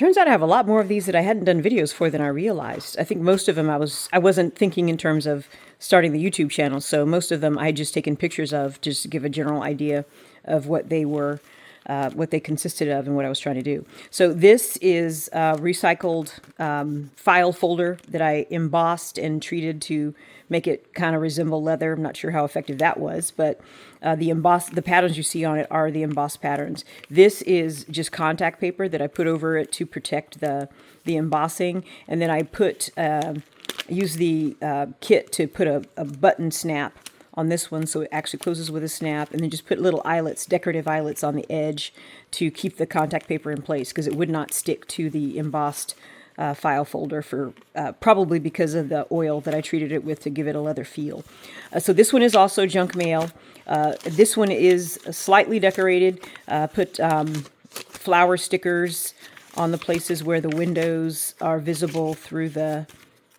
Turns out I have a lot more of these that I hadn't done videos for than I realized. I think most of them I wasn't thinking in terms of starting the YouTube channel, so most of them I had just taken pictures of just to give a general idea of what they were, what they consisted of and what I was trying to do. So this is a recycled file folder that I embossed and treated to make it kind of resemble leather. I'm not sure how effective that was, but the patterns you see on it are the embossed patterns. This is just contact paper that I put over it to protect the embossing, and then I use the kit to put a button snap on this one, so it actually closes with a snap, and then just put little eyelets, decorative eyelets on the edge to keep the contact paper in place, because it would not stick to the embossed file folder for probably because of the oil that I treated it with to give it a leather feel. So this one is also junk mail. This one is slightly decorated. Put flower stickers on the places where the windows are visible through the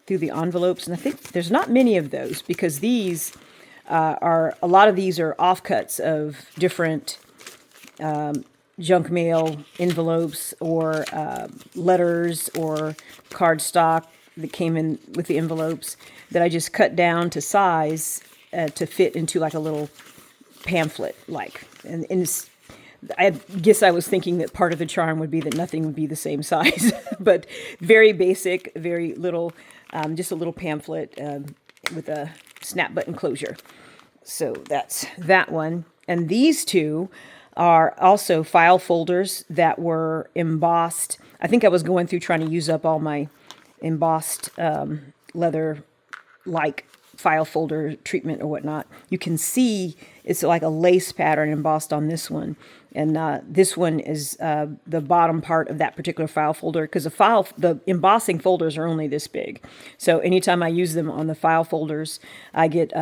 envelopes, and I think there's not many of those because these a lot of these are offcuts of different junk mail envelopes or letters or cardstock that came in with the envelopes that I just cut down to size to fit into like a little pamphlet and I guess I was thinking that part of the charm would be that nothing would be the same size, but very basic, very little, just a little pamphlet with a snap button closure. So that's that one. And these two are also file folders that were embossed. I think I was going through trying to use up all my embossed leather-like file folder treatment or whatnot. You can see it's like a lace pattern embossed on this one. And this one is the bottom part of that particular file folder, because the embossing folders are only this big. So anytime I use them on the file folders, I get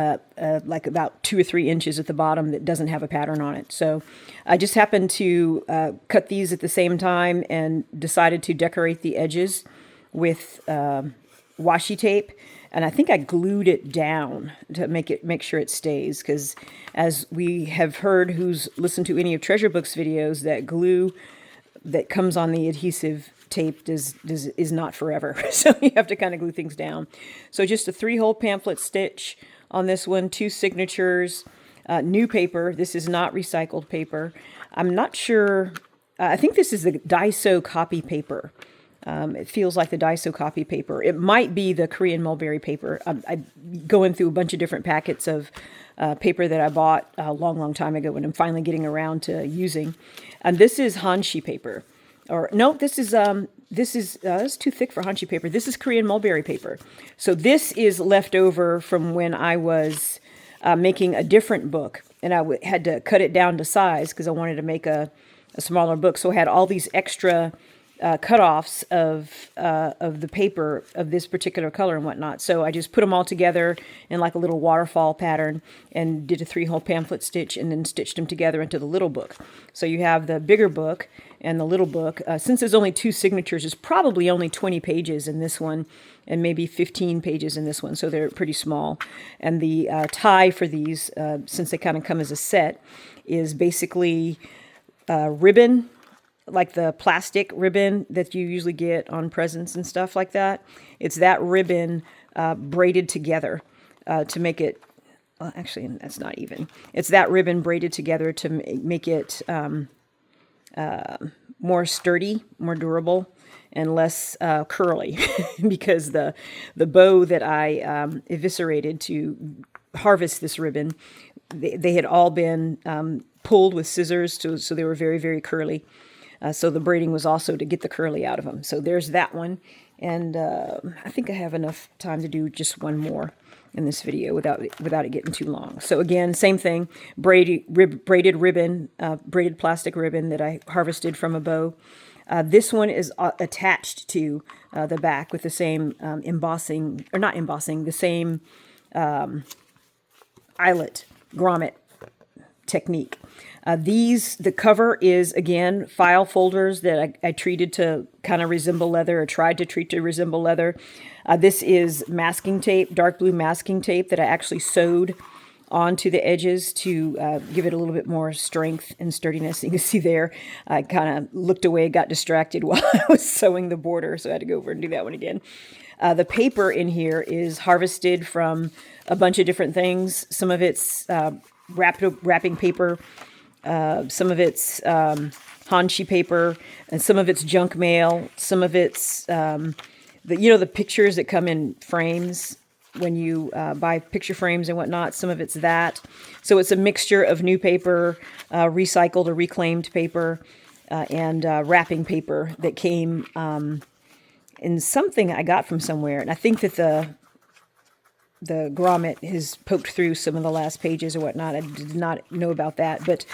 like about 2 or 3 inches at the bottom that doesn't have a pattern on it. So I just happened to cut these at the same time and decided to decorate the edges with washi tape. And I think I glued it down to make sure it stays, because as we have heard, who's listened to any of Treasure Book's videos, that glue that comes on the adhesive tape is not forever. So you have to kind of glue things down. So just a 3-hole pamphlet stitch on this one, 2 signatures, new paper. This is not recycled paper. I'm not sure. I think this is the Daiso copy paper. It feels like the Daiso copy paper. It might be the Korean mulberry paper. I'm going through a bunch of different packets of paper that I bought a long time ago when I'm finally getting around to using. And this is Hanshi paper. Or no, this is too thick for Hanshi paper. This is Korean mulberry paper. So this is left over from when I was making a different book, and I had to cut it down to size because I wanted to make a smaller book. So I had all these extra cutoffs of the paper of this particular color and whatnot. So I just put them all together in like a little waterfall pattern and did a 3-hole pamphlet stitch and then stitched them together into the little book. So you have the bigger book and the little book. Since there's only 2 signatures, there's probably only 20 pages in this one and maybe 15 pages in this one. So they're pretty small. And the tie for these, since they kind of come as a set, is basically ribbon, like the plastic ribbon that you usually get on presents and stuff like that. It's that ribbon braided together to make it, well, actually, that's not even. It's that ribbon braided together to make it more sturdy, more durable, and less curly, because the bow that I eviscerated to harvest this ribbon, they had all been pulled with scissors, so they were very, very curly. So the braiding was also to get the curly out of them. So there's that one. And I think I have enough time to do just one more in this video without it getting too long. So again, same thing, braided ribbon, braided plastic ribbon that I harvested from a bow. This one is attached to the back with the same embossing, or not embossing, the same eyelet, grommet technique. The cover is, again, file folders that I treated to kind of resemble leather, or tried to treat to resemble leather. This is masking tape, dark blue masking tape that I actually sewed onto the edges to give it a little bit more strength and sturdiness. You can see there, I kind of looked away, got distracted while I was sewing the border, so I had to go over and do that one again. The paper in here is harvested from a bunch of different things. Some of it's wrapping paper, some of it's Hanshi paper, and some of it's junk mail. Some of it's the pictures that come in frames when you buy picture frames and whatnot. Some of it's that. So it's a mixture of new paper, recycled or reclaimed paper, and wrapping paper that came in something I got from somewhere. And I think that the grommet has poked through some of the last pages or whatnot. I did not know about that, but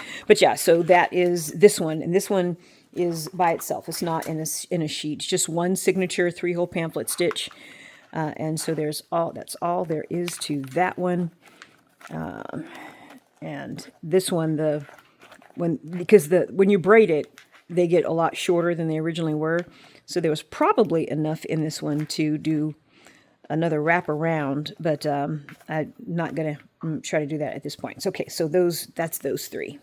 yeah. So that is this one, and this one is by itself. It's not in a sheet. It's just one signature 3-hole pamphlet stitch, and so that's all there is to that one. And this one, when you braid it, they get a lot shorter than they originally were. So there was probably enough in this one to do another wrap around, but I'm not going to try to do that at this point. So, okay, so that's those three.